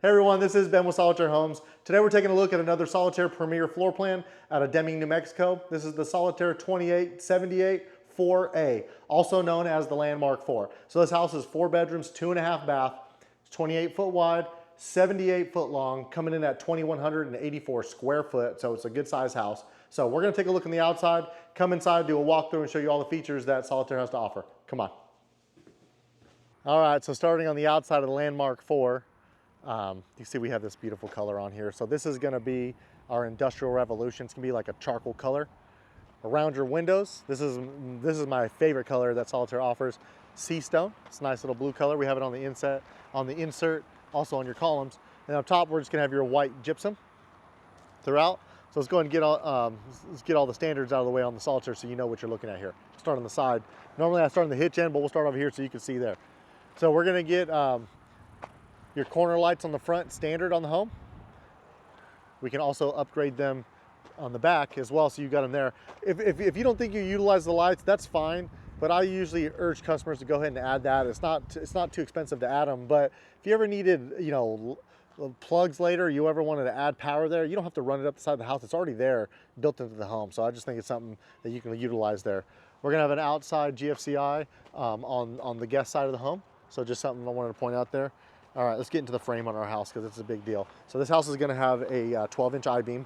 Hey everyone, this is Ben with Solitaire Homes. Today we're taking a look at another Solitaire Premier floor plan out of Deming, New Mexico. This is the Solitaire 28784A, also known as the Landmark 4. So this house is 4 bedrooms, 2.5 bath, it's 28 foot wide, 78 foot long, coming in at 2,184 square foot, so it's a good size house. So we're gonna take a look on the outside, come inside, do a walkthrough and show you all the features that Solitaire has to offer. Come on. All right, so starting on the outside of the Landmark 4, you see we have this beautiful color on here. So this is gonna be our Industrial Revolution. It's gonna be like a charcoal color. Around your windows, this is my favorite color that Solitaire offers, Sea Stone. It's a nice little blue color. We have it on the insert, also on your columns. And up top, we're just gonna have your white gypsum throughout. So let's go ahead and let's get all the standards out of the way on the Solitaire so you know what you're looking at here. Start on the side. Normally I start on the hitch end, but we'll start over here so you can see there. So we're gonna get your corner lights on the front standard on the home. We can also upgrade them on the back as well, so you got them there. If you don't think you utilize the lights, that's fine, but I usually urge customers to go ahead and add that. It's not too expensive to add them, but if you ever needed, plugs later, you ever wanted to add power there, you don't have to run it up the side of the house. It's already there, built into the home. So I just think it's something that you can utilize there. We're gonna have an outside GFCI on the guest side of the home. So just something I wanted to point out there. All right, let's get into the frame on our house because it's a big deal. So this house is gonna have a 12-inch I-beam.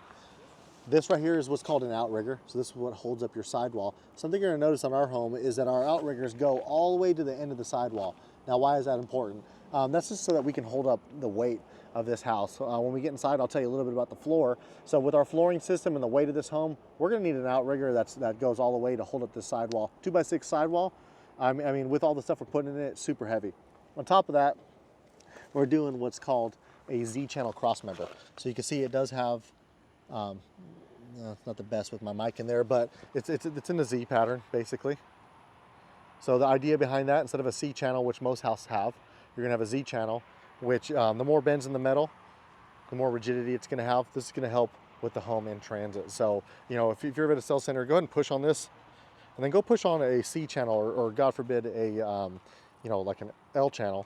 This right here is what's called an outrigger. So this is what holds up your sidewall. Something you're gonna notice on our home is that our outriggers go all the way to the end of the sidewall. Now, why is that important? That's just so that we can hold up the weight of this house. When we get inside, I'll tell you a little bit about the floor. So with our flooring system and the weight of this home, we're gonna need an outrigger that goes all the way to hold up this sidewall. 2x6 sidewall. I mean, with all the stuff we're putting in it, it's super heavy. On top of that, we're doing what's called a Z-channel cross member. So you can see it does have, it's not the best with my mic in there, but it's in a Z pattern, basically. So the idea behind that, instead of a C channel, which most houses have, you're gonna have a Z channel, which the more bends in the metal, the more rigidity it's gonna have. This is gonna help with the home in transit. So, if you're at a sales center, go ahead and push on this, and then go push on a C channel, or God forbid, like an L channel,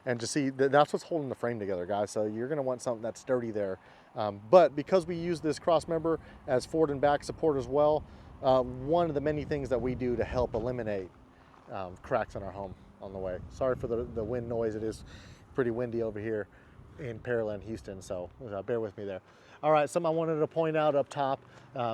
and just see that's what's holding the frame together, guys. So you're gonna want something that's sturdy there. But because we use this cross member as forward and back support as well, one of the many things that we do to help eliminate cracks in our home on the way. Sorry for the wind noise. It is pretty windy over here in Pearland, Houston, so bear with me there. All right, something I wanted to point out up top,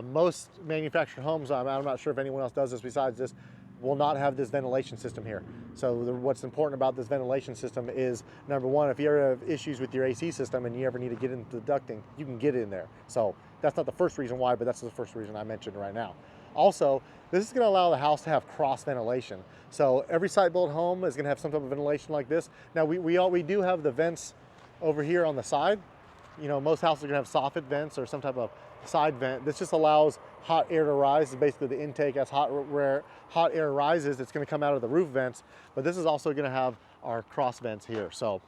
most manufactured homes, I'm not sure if anyone else does this besides this, will not have this ventilation system here. So what's important about this ventilation system is, number one, if you ever have issues with your AC system and you ever need to get into the ducting, you can get in there. So that's not the first reason why, but that's the first reason I mentioned right now. Also, this is gonna allow the house to have cross ventilation. So every site-built home is gonna have some type of ventilation like this. Now we do have the vents over here on the side. Most houses are gonna have soffit vents or some type of side vent. This just allows hot air to rise. It's basically the intake. As hot air rises, it's going to come out of the roof vents, but this is also going to have our cross vents here. So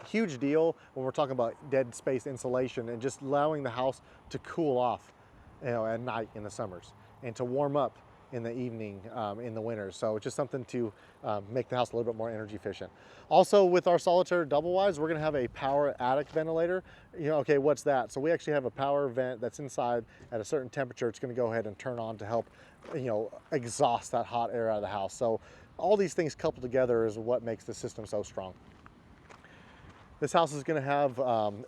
huge deal when we're talking about dead space insulation and just allowing the house to cool off at night in the summers and to warm up in the evening in the winters. So it's just something to make the house a little bit more energy efficient. Also, with our Solitaire double wides, we're gonna have a power attic ventilator. Okay, what's that? So we actually have a power vent that's inside at a certain temperature. It's gonna go ahead and turn on to help, exhaust that hot air out of the house. So all these things coupled together is what makes the system so strong. This house is gonna have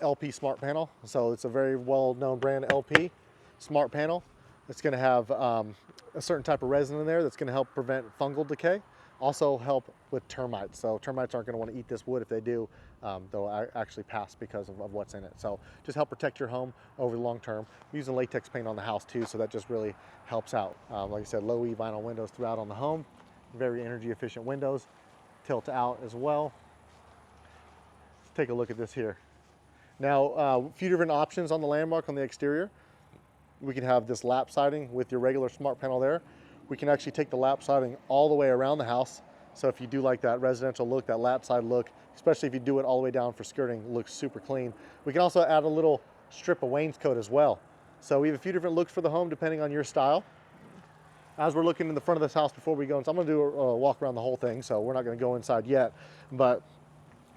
LP smart panel. So it's a very well-known brand, LP smart panel. It's going to have a certain type of resin in there that's going to help prevent fungal decay. Also help with termites. So termites aren't going to want to eat this wood. If they do, they'll actually pass because of what's in it. So just help protect your home over the long term. We're using latex paint on the house too, so that just really helps out. Like I said, low E vinyl windows throughout on the home. Very energy efficient windows. Tilt out as well. Let's take a look at this here. Now, a few different options on the Landmark on the exterior. We can have this lap siding with your regular smart panel there. We can actually take the lap siding all the way around the house. So if you do like that residential look, that lap side look, especially if you do it all the way down for skirting, it looks super clean. We can also add a little strip of wainscot as well. So we have a few different looks for the home depending on your style. As we're looking in the front of this house before we go, so I'm gonna do a walk around the whole thing, so we're not gonna go inside yet, but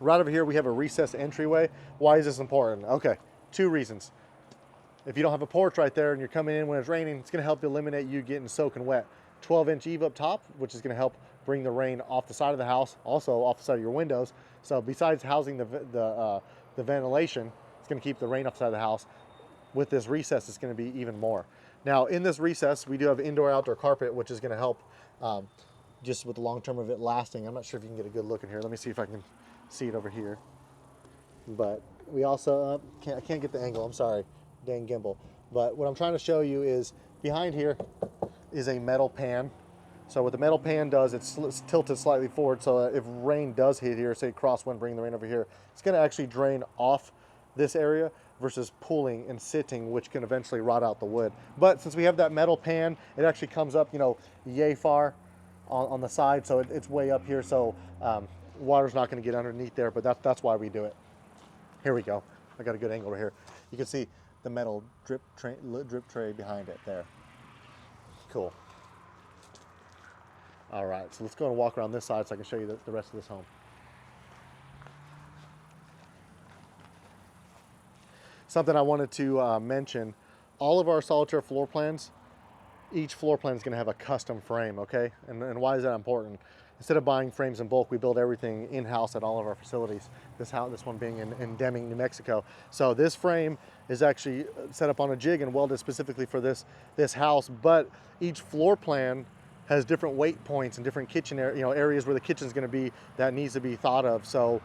Right over here, we have a recessed entryway. Why is this important? Okay, 2 reasons. If you don't have a porch right there and you're coming in when it's raining, it's gonna help eliminate you getting soaking wet. 12-inch eave up top, which is gonna help bring the rain off the side of the house, also off the side of your windows. So besides housing the ventilation, it's gonna keep the rain off the side of the house. With this recess, it's gonna be even more. Now in this recess, we do have indoor-outdoor carpet, which is gonna help just with the long term of it lasting. I'm not sure if you can get a good look in here. Let me see if I can see it over here. But we also, I can't get the angle, I'm sorry, dang gimbal. But what I'm trying to show you is behind here is a metal pan. So what the metal pan does, it's tilted slightly forward, so if rain does hit here, say crosswind, bring the rain over here, it's gonna actually drain off this area versus pooling and sitting, which can eventually rot out the wood. But since we have that metal pan, it actually comes up, you know, yay far on the side, so it's way up here, so water's not gonna get underneath there, but that's why we do it. Here we go. I got a good angle right here. You can see the metal drip tray behind it there. Cool. All right, so let's go and walk around this side so I can show you the rest of this home. Something I wanted to mention, all of our Solitaire floor plans, each floor plan is gonna have a custom frame, okay? And why is that important? Instead of buying frames in bulk, we build everything in-house at all of our facilities. This one being in Deming, New Mexico. So this frame is actually set up on a jig and welded specifically for this house, but each floor plan has different weight points and different kitchen areas where the kitchen's gonna be that needs to be thought of. So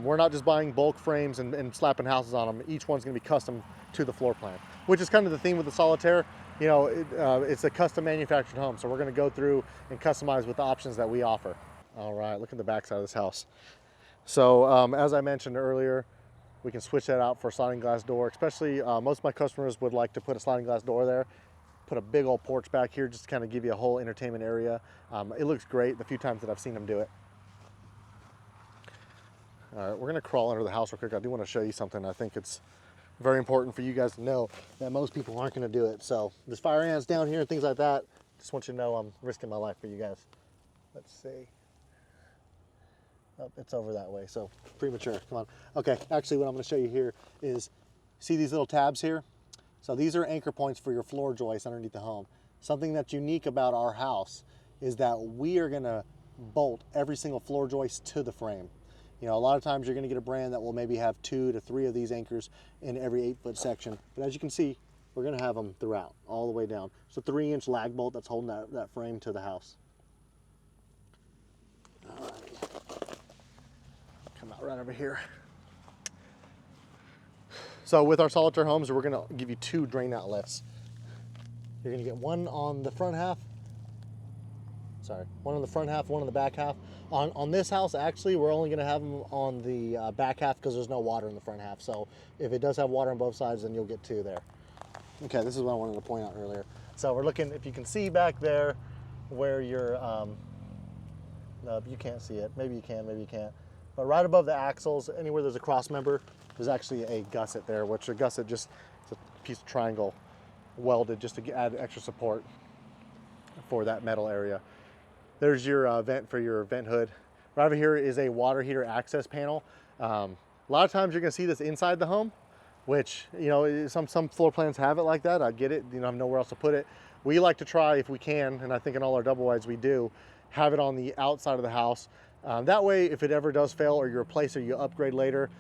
we're not just buying bulk frames and slapping houses on them. Each one's gonna be custom to the floor plan, which is kind of the theme with the Solitaire. You know, it's a custom manufactured home, so we're gonna go through and customize with the options that we offer. All right, look at the back side of this house. So as I mentioned earlier, we can switch that out for a sliding glass door, especially most of my customers would like to put a sliding glass door there, put a big old porch back here just to kind of give you a whole entertainment area. It looks great the few times that I've seen them do it. All right, we're gonna crawl under the house real quick. I do wanna show you something. I think it's very important for you guys to know that most people aren't gonna do it. So there's fire ants down here and things like that. Just want you to know I'm risking my life for you guys. Let's see. Oh, it's over that way, so premature, come on. Okay, actually what I'm gonna show you here is, see these little tabs here? So these are anchor points for your floor joists underneath the home. Something that's unique about our house is that we are gonna bolt every single floor joist to the frame. You know, a lot of times you're gonna get a brand that will maybe have 2 to 3 of these anchors in every 8-foot section. But as you can see, we're gonna have them throughout, all the way down. It's a 3-inch lag bolt that's holding that frame to the house. All right. Come out right over here. So with our Solitaire Homes, we're gonna give you 2 drain outlets. You're gonna get one on the front half. Sorry, one on the front half, one on the back half. On this house, actually, we're only gonna have them on the back half because there's no water in the front half. So if it does have water on both sides, then you'll get 2 there. Okay, this is what I wanted to point out earlier. So we're looking, if you can see back there where your, no, you can't see it. Maybe you can, maybe you can't. But right above the axles, anywhere there's a cross member, there's actually a gusset there, which a gusset just, it's a piece of triangle welded just to add extra support for that metal area. There's your vent for your vent hood. Right over here is a water heater access panel. A lot of times you're gonna see this inside the home, which, you know, some floor plans have it like that. I get it, you know, I have nowhere else to put it. We like to try, if we can, and I think in all our double wides we do, have it on the outside of the house. That way, if it ever does fail or you replace or you upgrade later,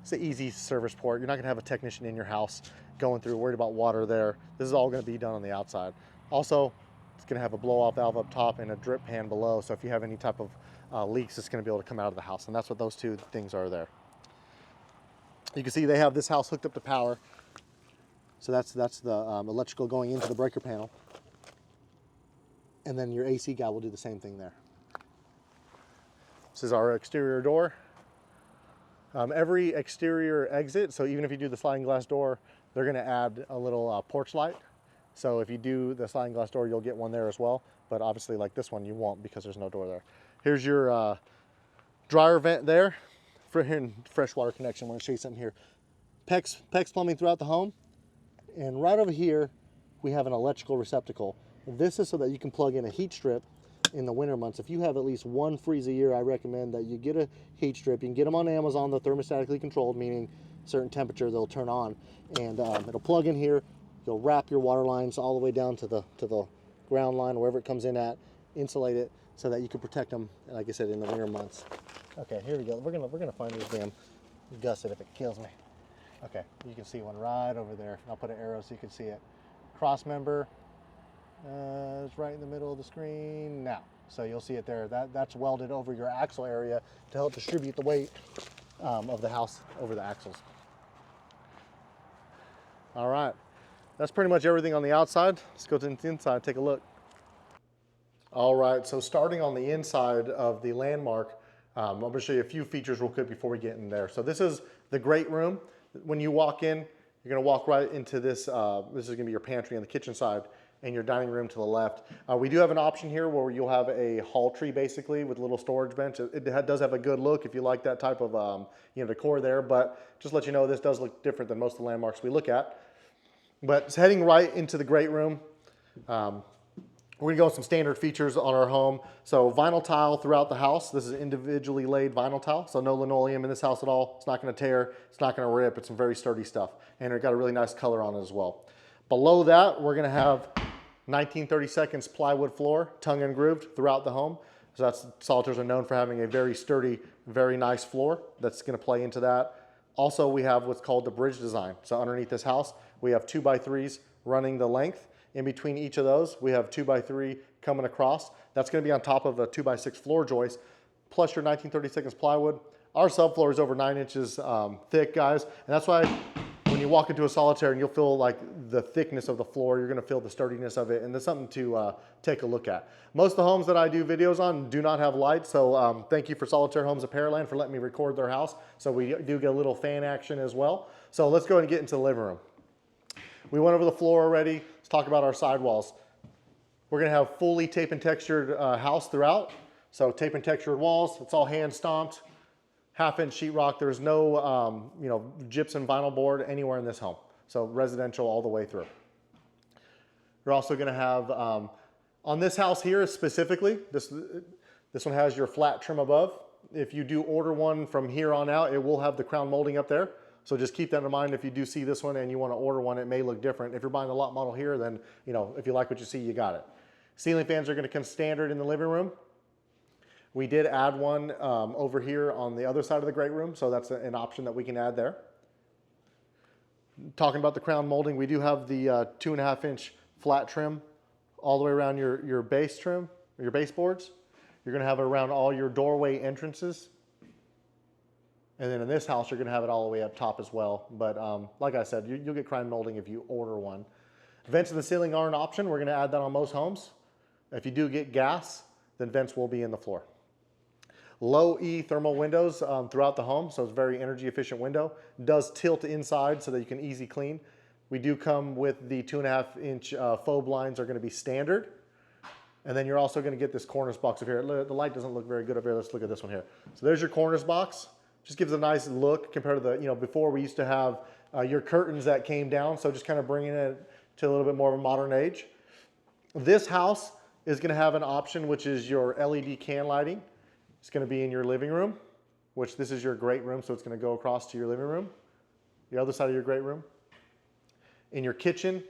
it's an easy service port. You're not gonna have a technician in your house going through, worried about water there. This is all gonna be done on the outside. Also, it's gonna have a blow-off valve up top and a drip pan below, so if you have any type of leaks, it's gonna be able to come out of the house, and that's what those 2 things are there. You can see they have this house hooked up to power. So that's the electrical going into the breaker panel. And then your AC guy will do the same thing there. This is our exterior door. Every exterior exit, so even if you do the sliding glass door, they're gonna add a little porch light. So if you do the sliding glass door, you'll get one there as well. But obviously like this one, you won't because there's no door there. Here's your dryer vent there. For here, freshwater connection, I want to show you something here. PEX plumbing throughout the home. And right over here, we have an electrical receptacle. This is so that you can plug in a heat strip in the winter months. If you have at least one freeze a year, I recommend that you get a heat strip. You can get them on Amazon. They're thermostatically controlled, meaning certain temperature they'll turn on, and it'll plug in here. You'll wrap your water lines all the way down to the ground line, wherever it comes in at, insulate it so that you can protect them, like I said, in the winter months. Okay, here we go. We're gonna find this damn gusset if it kills me. Okay, you can see one right over there. I'll put an arrow so you can see it. Cross member, it's right in the middle of the screen now. So you'll see it there. That's welded over your axle area to help distribute the weight of the house over the axles. All right, that's pretty much everything on the outside. Let's go to the inside, take a look. All right, so starting on the inside of the Landmark, I'm going to show you a few features real quick before we get in there. So this is the great room. When you walk in, you're going to walk right into this. This is going to be your pantry on the kitchen side and your dining room to the left. We do have an option here where you'll have a hall tree basically with a little storage bench. It does have a good look if you like that type of decor there, but just let you know this does look different than most of the Landmarks we look at. But it's heading right into the great room. We're gonna go with some standard features on our home. So vinyl tile throughout the house. This is individually laid vinyl tile, so no linoleum in this house at all. It's not gonna tear, it's not gonna rip, it's some very sturdy stuff. And it got a really nice color on it as well. Below that, we're gonna have 1932 plywood floor, tongue and grooved throughout the home. So Solitaires are known for having a very sturdy, very nice floor. That's gonna play into that. Also, we have what's called the bridge design. So underneath this house, we have 2x3s running the length. In between each of those, we have 2x3 coming across. That's going to be on top of a 2x6 floor joist, plus your 1932 plywood. Our subfloor is over 9 inches thick, guys. And that's why when you walk into a Solitaire and you'll feel like the thickness of the floor, you're going to feel the sturdiness of it. And that's something to take a look at. Most of the homes that I do videos on do not have lights. So thank you for Solitaire Homes of Pearland for letting me record their house. So we do get a little fan action as well. So let's go ahead and get into the living room. We went over the floor already. Let's talk about our sidewalls. We're going to have fully tape and textured house throughout. So tape and textured walls. It's all hand stomped, 1/2-inch sheetrock. There's no gypsum vinyl board anywhere in this home. So residential all the way through. You're also going to have on this house here specifically. This one has your flat trim above. If you do order one from here on out, it will have the crown molding up there. So just keep that in mind if you do see this one and you want to order one, it may look different. If you're buying the lot model here, then if you like what you see, you got it. Ceiling fans are going to come standard in the living room. We did add one over here on the other side of the great room, so that's an option that we can add there. Talking about the crown molding, we do have the 2.5-inch flat trim all the way around your base trim, your baseboards. You're going to have it around all your doorway entrances. And then in this house, you're going to have it all the way up top as well. But like I said, you'll get crown molding if you order one. Vents in the ceiling are an option. We're going to add that on most homes. If you do get gas, then vents will be in the floor. Low E thermal windows throughout the home, so it's a very energy efficient window. It does tilt inside so that you can easy clean. We do come with the 2.5-inch faux blinds are going to be standard. And then you're also going to get this cornice box over here. The light doesn't look very good over here. Let's look at this one here. So there's your cornice box. Just gives a nice look compared to the, before we used to have your curtains that came down. So just kind of bringing it to a little bit more of a modern age. This house is going to have an option, which is your LED can lighting. It's going to be in your living room, which this is your great room. So it's going to go across to your living room, the other side of your great room. In your kitchen,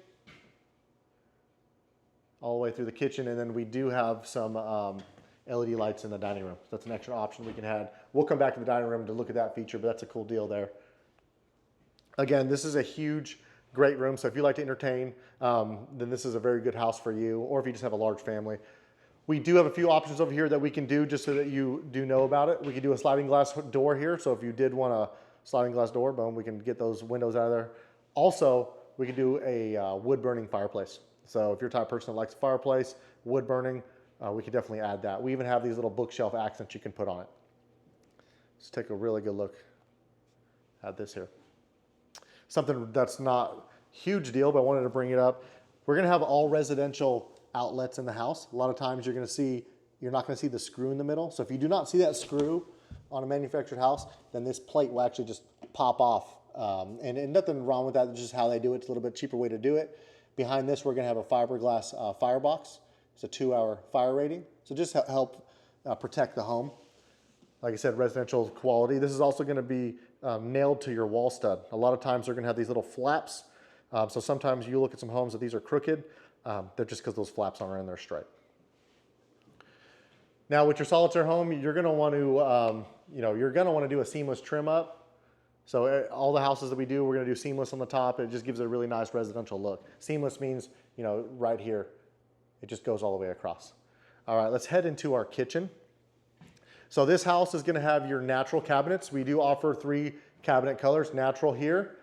all the way through the kitchen. And then we do have some LED lights in the dining room. So that's an extra option we can add. We'll come back to the dining room to look at that feature, but that's a cool deal there. Again, this is a huge, great room. So if you like to entertain, then this is a very good house for you, or if you just have a large family. We do have a few options over here that we can do just so that you do know about it. We can do a sliding glass door here. So if you did want a sliding glass door, boom, we can get those windows out of there. Also, we can do a wood burning fireplace. So if you're the type of person that likes a fireplace, wood burning, we could definitely add that. We even have these little bookshelf accents you can put on it. Let's take a really good look at this here. Something that's not a huge deal, but I wanted to bring it up. We're going to have all residential outlets in the house. A lot of times you're not going to see the screw in the middle. So if you do not see that screw on a manufactured house, then this plate will actually just pop off. And nothing wrong with that. It's just how they do it. It's a little bit cheaper way to do it. Behind this, we're going to have a fiberglass firebox. It's a 2-hour fire rating. So just help protect the home. Like I said, residential quality. This is also going to be nailed to your wall stud. A lot of times they're going to have these little flaps. So sometimes you look at some homes that these are crooked. They're just because those flaps aren't in there straight. Now with your Solitaire home, you're going to want to, you're going to want to do a seamless trim up. So all the houses that we do, we're going to do seamless on the top. It just gives it a really nice residential look. Seamless means, right here, it just goes all the way across. All right, let's head into our kitchen. So this house is going to have your natural cabinets. We do offer 3 cabinet colors, natural here.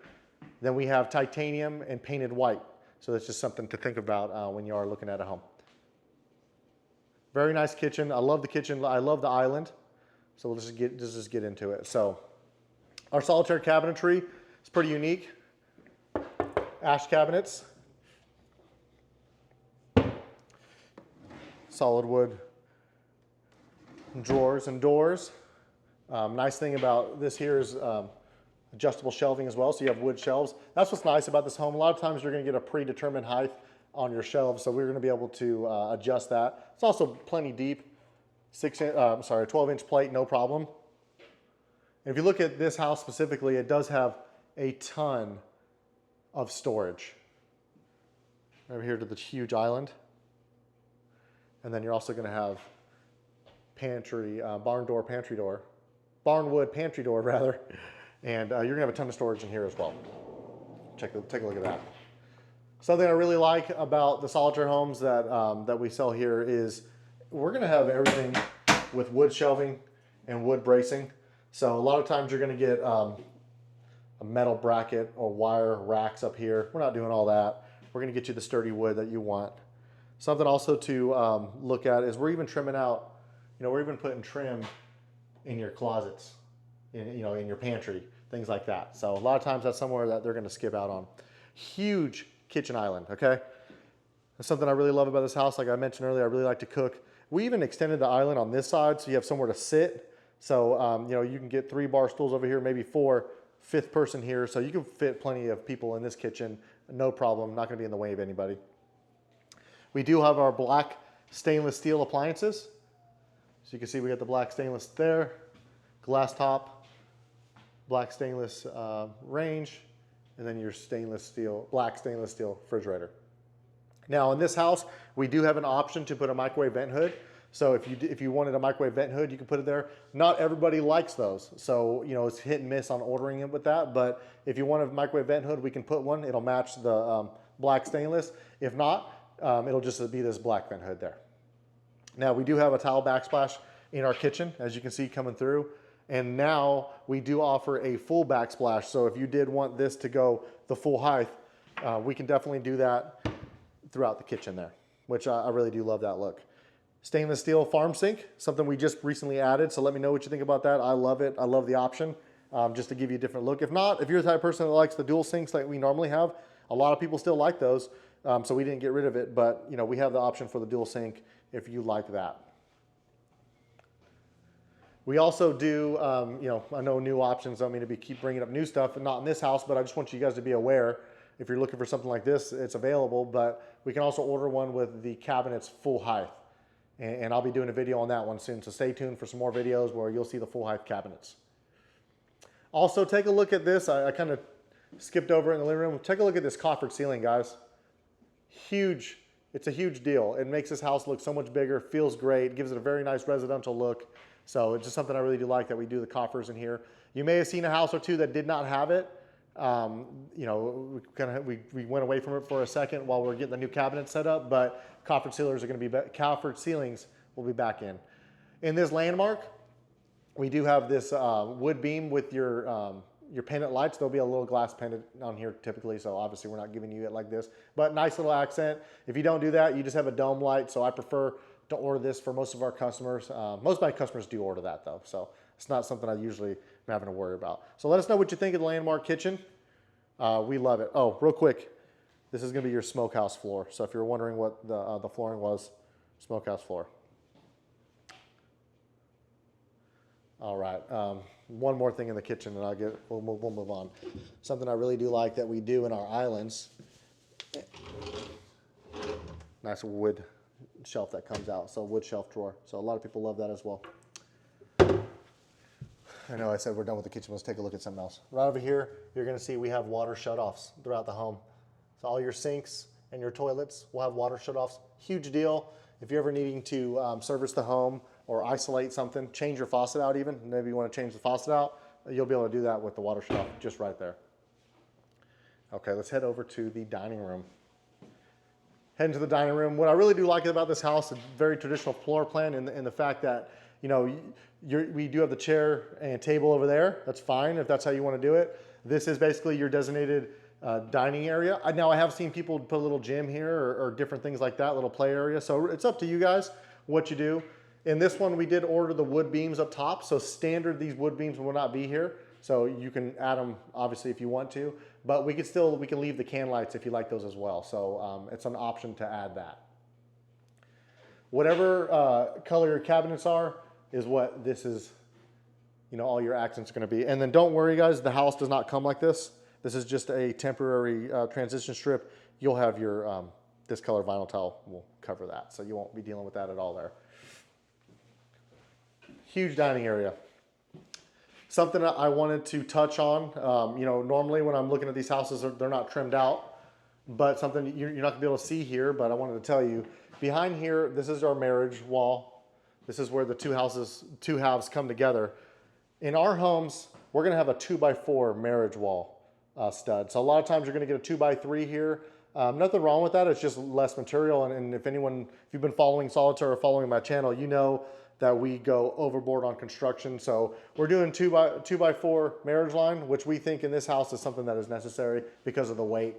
Then we have titanium and painted white. So that's just something to think about when you are looking at a home. Very nice kitchen. I love the kitchen. I love the island. So let's just get into it. So our Solitaire cabinetry is pretty unique. Ash cabinets. Solid wood drawers and doors. Nice thing about this here is adjustable shelving as well. So you have wood shelves. That's what's nice about this home. A lot of times you're going to get a predetermined height on your shelves, so we're going to be able to adjust that. It's also plenty deep, 12-inch plate, no problem. And if you look at this house specifically, it does have a ton of storage. Over here to the huge island. And then you're also going to have pantry, barnwood pantry door rather, and you're going to have a ton of storage in here as well. Take a look at that. Something I really like about the Solitaire homes that we sell here is we're going to have everything with wood shelving and wood bracing. So a lot of times you're going to get a metal bracket or wire racks up here. We're not doing all that. We're going to get you the sturdy wood that you want. Something also to look at is we're even trimming out, we're even putting trim in your closets, in your pantry, things like that. So a lot of times that's somewhere that they're going to skip out on. Huge kitchen island, okay? That's something I really love about this house. Like I mentioned earlier, I really like to cook. We even extended the island on this side so you have somewhere to sit. So, you can get 3 bar stools over here, maybe 4, 5th person here. So you can fit plenty of people in this kitchen, no problem, not gonna be in the way of anybody. We do have our black stainless steel appliances. So you can see we got the black stainless there, glass top, black stainless range, and then your black stainless steel refrigerator. Now in this house, we do have an option to put a microwave vent hood. So if you wanted a microwave vent hood, you can put it there. Not everybody likes those. So, it's hit and miss on ordering it with that. But if you want a microwave vent hood, we can put one. It'll match the black stainless. If not, it'll just be this black vent hood there. Now we do have a tile backsplash in our kitchen, as you can see coming through. And now we do offer a full backsplash. So if you did want this to go the full height, we can definitely do that throughout the kitchen there, which I really do love that look. Stainless steel farm sink, something we just recently added. So let me know what you think about that. I love it. I love the option, just to give you a different look. If not, if you're the type of person that likes the dual sinks like we normally have, a lot of people still like those. So we didn't get rid of it, but we have the option for the dual sink if you like that. We also do, I know new options. I don't mean to keep bringing up new stuff, and not in this house, but I just want you guys to be aware. If you're looking for something like this, it's available, but we can also order one with the cabinets full height. And I'll be doing a video on that one soon, so stay tuned for some more videos where you'll see the full height cabinets. Also, take a look at this. I kind of skipped over it in the living room. Take a look at this coffered ceiling, guys. Huge. It's a huge deal. It makes this house look so much bigger, feels great, gives it a very nice residential look. So it's just something I really do like that we do the coffers in here. You may have seen a house or two that did not have it. We went away from it for a second while we're getting the new cabinet set up, but coffered ceilings will be back in. In this landmark, we do have this wood beam with your pendant lights. There'll be a little glass pendant on here typically, so obviously we're not giving you it like this, but nice little accent. If you don't do that, you just have a dome light, so I prefer to order this for most of our customers. Most of my customers do order that though, so it's not something I usually am having to worry about. So let us know what you think of the landmark kitchen. We love it. Oh, real quick, this is gonna be your smokehouse floor. So if you're wondering what the flooring was, smokehouse floor. All right, one more thing in the kitchen and we'll move on. Something I really do like that we do in our islands. Nice wood shelf that comes out, so wood shelf drawer. So a lot of people love that as well. I know I said we're done with the kitchen. Let's take a look at something else. Right over here, you're going to see we have water shutoffs throughout the home. So all your sinks and your toilets will have water shutoffs. Huge deal. If you're ever needing to service the home or isolate something, change your faucet out even, maybe you want to change the faucet out, you'll be able to do that with the water shutoff just right there. Okay, let's head over to the dining room. Heading to the dining room. What I really do like about this house is very traditional floor plan in the fact that, you know, we do have the chair and table over there. That's fine if that's how you want to do it. This is basically your designated dining area. Now I have seen people put a little gym here or different things like that, little play area. So it's up to you guys what you do. In this one, we did order the wood beams up top. So standard, these wood beams will not be here. So you can add them obviously if you want to, but we can leave the can lights if you like those as well. So it's an option to add that. Whatever color your cabinets are is what this is, you know, all your accents are going to be. And then don't worry guys, the house does not come like this. This is just a temporary transition strip. You'll have your, this color vinyl tile will cover that. So you won't be dealing with that at all there. Huge dining area. Something that I wanted to touch on, you know, normally when I'm looking at these houses, they're not trimmed out, but something you're not gonna be able to see here, but I wanted to tell you, behind here, this is our marriage wall. This is where the two halves come together. In our homes, we're gonna have a 2x4 marriage wall stud. So a lot of times you're gonna get a 2x3 here. Nothing wrong with that, it's just less material. And if you've been following Solitaire or following my channel, you know that we go overboard on construction. So we're doing 2x4 marriage line, which we think in this house is something that is necessary because of the weight.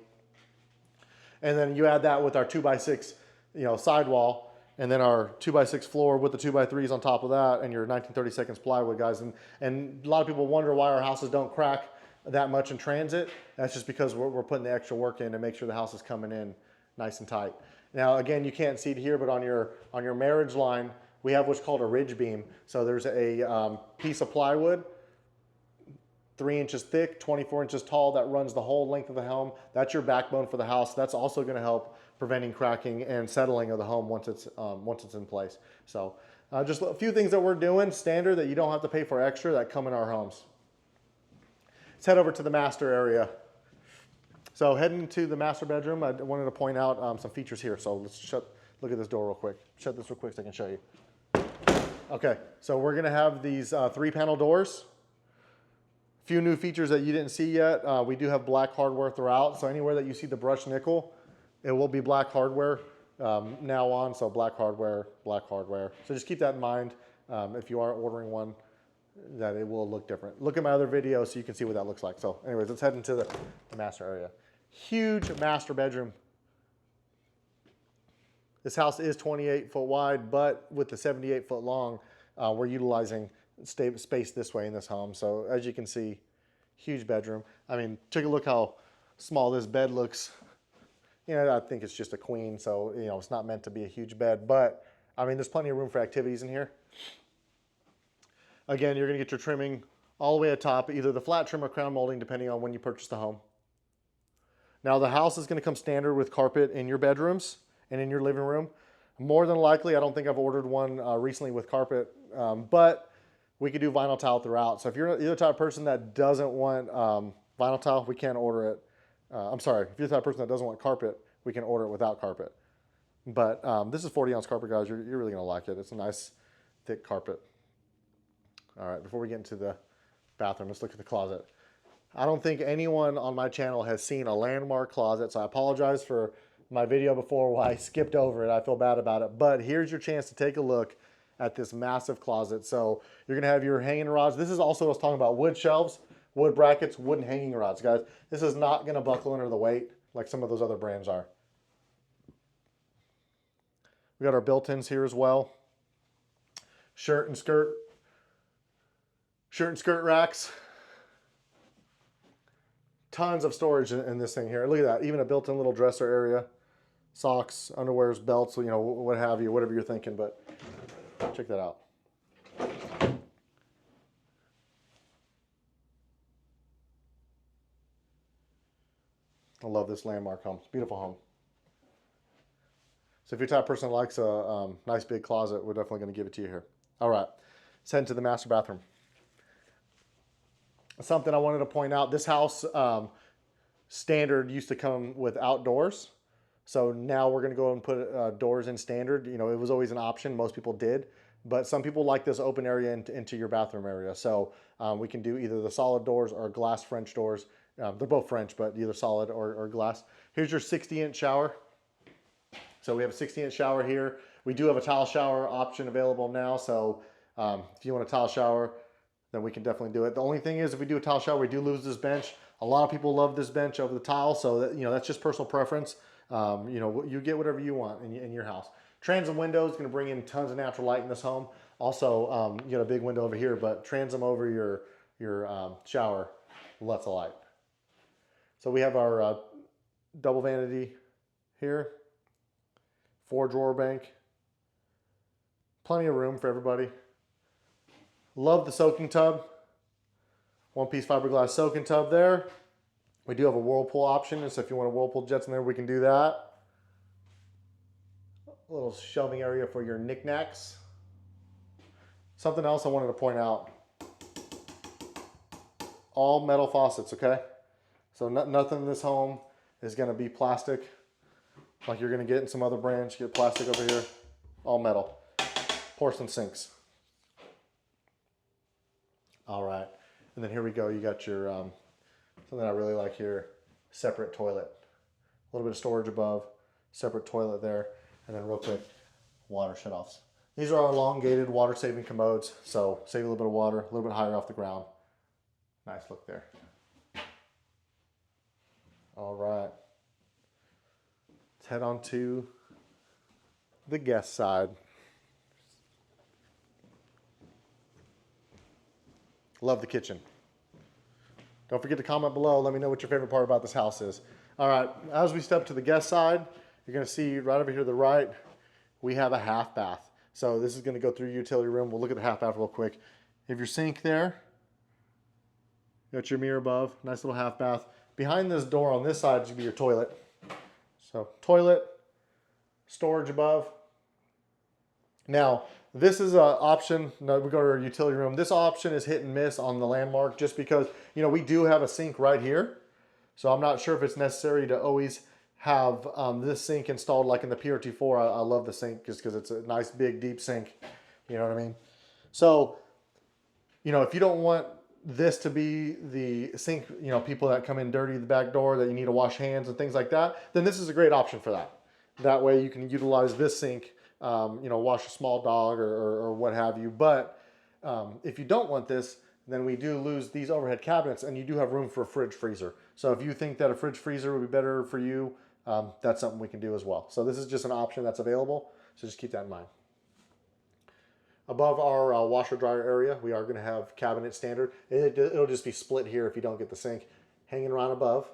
And then you add that with our 2x6, you know, sidewall, and then our 2x6 floor with the 2x3s on top of that, and your 1932 plywood, guys. And a lot of people wonder why our houses don't crack that much in transit. That's just because we're putting the extra work in to make sure the house is coming in nice and tight. Now, again, you can't see it here, but on your marriage line, we have what's called a ridge beam. So there's a piece of plywood, 3 inches thick, 24 inches tall, that runs the whole length of the home. That's your backbone for the house. That's also going to help preventing cracking and settling of the home once it's in place. So just a few things that we're doing standard that you don't have to pay for extra that come in our homes. Let's head over to the master area. So heading to the master bedroom, I wanted to point out some features here. So let's look at this door real quick. Shut this real quick so I can show you. Okay, so we're gonna have these 3-panel doors. A few new features that you didn't see yet. We do have black hardware throughout. So anywhere that you see the brushed nickel, it will be black hardware now on. So black hardware, black hardware. So just keep that in mind if you are ordering one, that it will look different. Look at my other video so you can see what that looks like. So anyways, let's head into the master area. Huge master bedroom. This house is 28 foot wide, but with the 78 foot long, we're utilizing space this way in this home. So as you can see, huge bedroom. I mean, take a look how small this bed looks. You know, I think it's just a queen, so, you know, it's not meant to be a huge bed, but I mean, there's plenty of room for activities in here. Again, you're gonna get your trimming all the way at top, either the flat trim or crown molding, depending on when you purchase the home. Now the house is gonna come standard with carpet in your bedrooms and in your living room. More than likely, I don't think I've ordered one recently with carpet, but we could do vinyl tile throughout. So if you're the type of person that doesn't want vinyl tile, we can't order it. I'm sorry, if you're the type of person that doesn't want carpet, we can order it without carpet. But this is 40-ounce carpet, guys. You're really gonna like it. It's a nice, thick carpet. All right, before we get into the bathroom, let's look at the closet. I don't think anyone on my channel has seen a landmark closet, so I apologize for my video before why I skipped over it. I feel bad about it, but here's your chance to take a look at this massive closet. So you're gonna have your hanging rods. This is also what I was talking about, wood shelves, wood brackets, wooden hanging rods, guys. This is not gonna buckle under the weight like some of those other brands are. We got our built-ins here as well. Shirt and skirt racks. Tons of storage in this thing here. Look at that, even a built-in little dresser area. Socks, underwears, belts, you know, what have you, whatever you're thinking, but check that out. I love this landmark home. It's a beautiful home. So if you're the type of person that likes a nice big closet, we're definitely going to give it to you here. All right, let's head into the master bathroom. Something I wanted to point out, this house standard used to come with outdoors. So now we're going to go and put doors in standard. You know, it was always an option. Most people did. But some people like this open area into your bathroom area. So we can do either the solid doors or glass French doors. They're both French, but either solid or glass. Here's your 60-inch shower. So we have a 60-inch shower here. We do have a tile shower option available now. So if you want a tile shower, then we can definitely do it. The only thing is, if we do a tile shower, we do lose this bench. A lot of people love this bench over the tile. So that, you know, that's just personal preference. You know, you get whatever you want in your house. Transom window is going to bring in tons of natural light in this home. Also, you got a big window over here, but transom over your shower, lots of light. So we have our double vanity here, 4-drawer bank, plenty of room for everybody. Love the soaking tub, one-piece fiberglass soaking tub there. We do have a Whirlpool option, so if you want a Whirlpool jets in there, we can do that. A little shelving area for your knickknacks. Something else I wanted to point out. All metal faucets, okay? So nothing in this home is going to be plastic like you're going to get in some other brands. You get plastic over here. All metal. Porcelain sinks. All right. And then here we go. You got your, something I really like here, separate toilet. A little bit of storage above, separate toilet there. And then real quick, water shutoffs. These are our elongated water saving commodes. So save a little bit of water, a little bit higher off the ground. Nice look there. All right. Let's head on to the guest side. Love the kitchen. Don't forget to comment below. Let me know what your favorite part about this house is. All right, as we step to the guest side, you're going to see right over here to the right, we have a half bath. So this is going to go through your utility room. We'll look at the half bath real quick. You have your sink there. You got your mirror above. Nice little half bath. Behind this door on this side should be your toilet. So toilet, storage above. Now, this is an option. Now we go to our utility room. This option is hit and miss on the Landmark just because, you know, we do have a sink right here. So I'm not sure if it's necessary to always have this sink installed like in the PRT4. I love the sink just because it's a nice, big, deep sink. You know what I mean? So, you know, if you don't want this to be the sink, you know, people that come in dirty the back door that you need to wash hands and things like that, then this is a great option for that. That way you can utilize this sink, you know, wash a small dog or what have you. But if you don't want this, then we do lose these overhead cabinets, and you do have room for a fridge freezer. So if you think that a fridge freezer would be better for you, that's something we can do as well. So this is just an option that's available. So just keep that in mind. Above our washer dryer area, we are going to have cabinet standard. It'll just be split here if you don't get the sink hanging around above.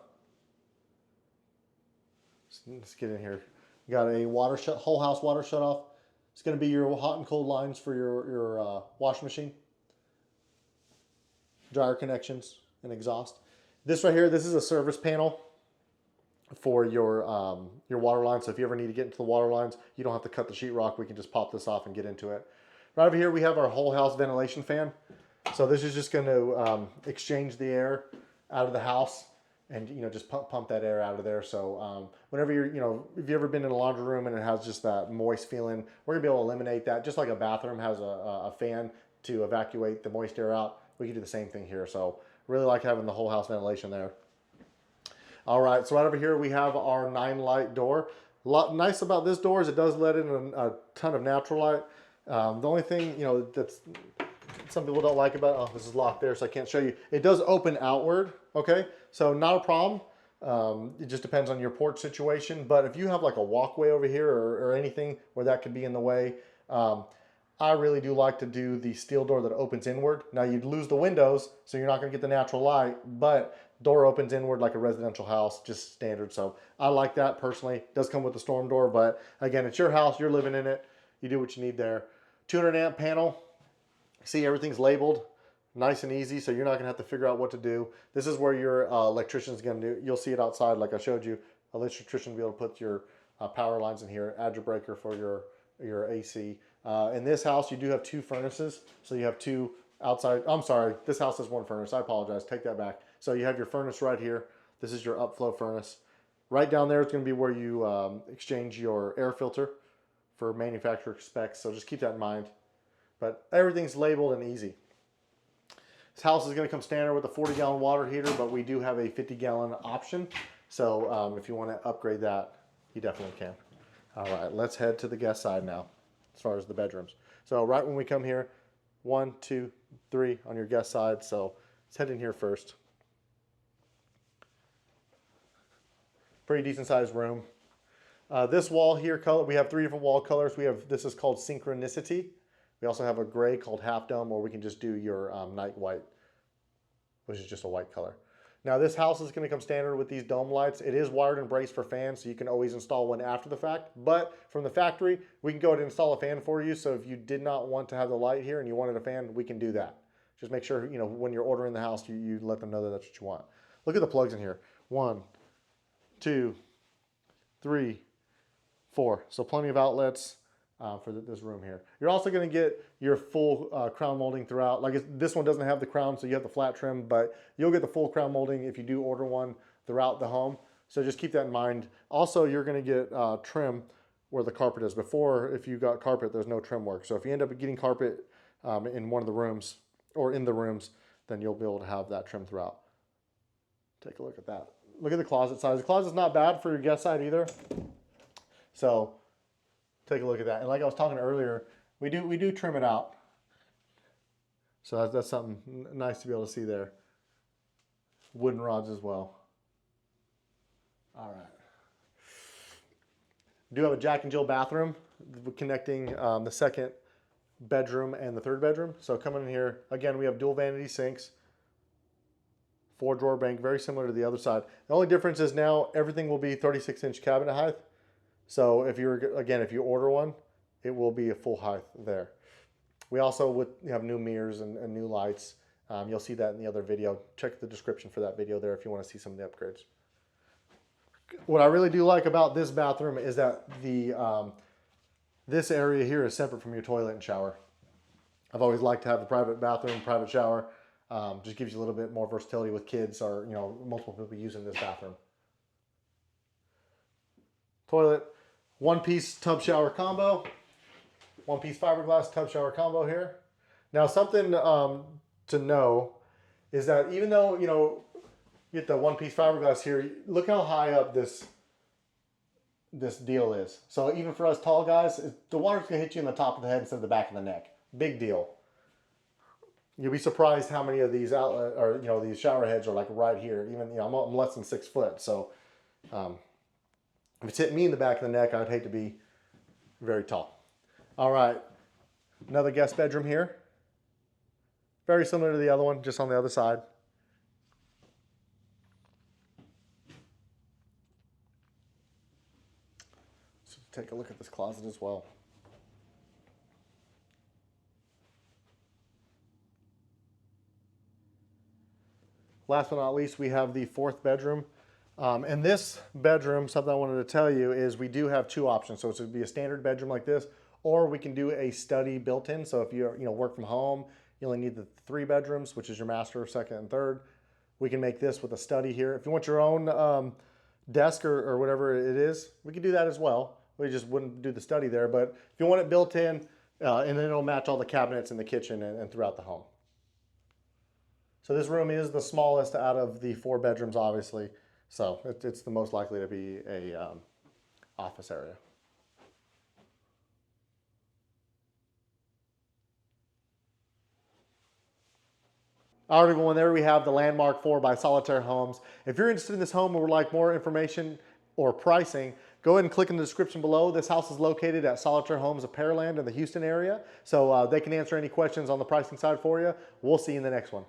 Let's get in here. You got a whole house water shut off. It's going to be your hot and cold lines for your washing machine. Dryer connections and exhaust. This right here, this is a service panel for your water line. So if you ever need to get into the water lines, you don't have to cut the sheetrock. We can just pop this off and get into it. Right over here, we have our whole house ventilation fan. So this is just going to exchange the air out of the house and, you know, just pump that air out of there. So whenever you're, you know, if you've ever been in a laundry room and it has just that moist feeling, we're going to be able to eliminate that. Just like a bathroom has a fan to evacuate the moist air out, we can do the same thing here. So really like having the whole house ventilation there. All right, so right over here we have our 9-light door. Nice about this door is it does let in a ton of natural light. The only thing, you know, that's some people don't like about it, oh, this is locked there, so I can't show you. It does open outward, okay? So not a problem. It just depends on your porch situation. But if you have like a walkway over here or anything where that could be in the way, I really do like to do the steel door that opens inward. Now you'd lose the windows, so you're not gonna get the natural light, but door opens inward like a residential house, just standard. So I like that personally. It does come with the storm door, but again, it's your house, you're living in it. You do what you need there. 200 amp panel. See, everything's labeled. Nice and easy, so you're not gonna have to figure out what to do. This is where your electrician's gonna do. You'll see it outside like I showed you. Electrician will be able to put your power lines in here. Add your breaker for your AC. In this house, you do have 2 furnaces. So you have 2 outside. I'm sorry, this house has 1 furnace. I apologize. Take that back. So you have your furnace right here. This is your upflow furnace. Right down there is going to be where you exchange your air filter for manufacturer specs. So just keep that in mind. But everything's labeled and easy. This house is going to come standard with a 40-gallon water heater, but we do have a 50-gallon option. So if you want to upgrade that, you definitely can. All right, let's head to the guest side now, as far as the bedrooms. So right when we come here, 1, 2, 3 on your guest side. So let's head in here first. Pretty decent sized room. This wall here, color, we have 3 different wall colors. This is called Synchronicity. We also have a gray called Half Dome, or we can just do your night white, which is just a white color. Now this house is going to come standard with these dome lights. It is wired and braced for fans, so you can always install one after the fact. But from the factory, we can go ahead and install a fan for you. So if you did not want to have the light here and you wanted a fan, we can do that. Just make sure, when you're ordering the house, you let them know that that's what you want. Look at the plugs in here. 1, 2, 3, 4. So plenty of outlets for this room here. You're also going to get your full crown molding throughout. Like this one doesn't have the crown, so you have the flat trim, but you'll get the full crown molding if you do order one throughout the home. So just keep that in mind. Also, you're going to get trim where the carpet is. Before, if you got carpet, there's no trim work. So if you end up getting carpet in one of the rooms or in the rooms, then you'll be able to have that trim throughout. Take a look at that. Look at the closet size. The closet's not bad for your guest side either. So take a look at that. And like I was talking earlier, we do trim it out. So that's something nice to be able to see there. Wooden rods as well. All right. We do have a Jack and Jill bathroom connecting the 2nd bedroom and the 3rd bedroom. So coming in here, again, we have dual vanity sinks, 4-drawer bank, very similar to the other side. The only difference is now everything will be 36-inch cabinet height. So if you order one, it will be a full height there. We also have new mirrors and new lights. You'll see that in the other video. Check the description for that video there if you want to see some of the upgrades. What I really do like about this bathroom is that this area here is separate from your toilet and shower. I've always liked to have a private bathroom, private shower. Just gives you a little bit more versatility with kids or multiple people using this bathroom. Toilet, 1-piece tub shower combo, 1-piece fiberglass tub shower combo here. Now something to know is that even though you get the 1-piece fiberglass here, look how high up this deal is. So even for us tall guys, the water's gonna hit you in the top of the head instead of the back of the neck. Big deal. You'll be surprised how many of these outlet or these shower heads are like right here. Even I'm less than 6 foot, so. If it's hit me in the back of the neck, I'd hate to be very tall. All right, another guest bedroom here. Very similar to the other one, just on the other side. So take a look at this closet as well. Last but not least, we have the 4th bedroom. In this bedroom, something I wanted to tell you is we do have 2 options. So it would be a standard bedroom like this, or we can do a study built-in. So if you work from home, you only need the 3 bedrooms, which is your master, 2nd, and 3rd. We can make this with a study here. If you want your own desk or whatever it is, we can do that as well. We just wouldn't do the study there. But if you want it built in, and then it'll match all the cabinets in the kitchen and throughout the home. So this room is the smallest out of the 4 bedrooms, obviously. So it's the most likely to be a office area. All right, everyone, there we have the Landmark 4 by Solitaire Homes. If you're interested in this home or would like more information or pricing, go ahead and click in the description below. This house is located at Solitaire Homes of Pearland in the Houston area. So they can answer any questions on the pricing side for you. We'll see you in the next one.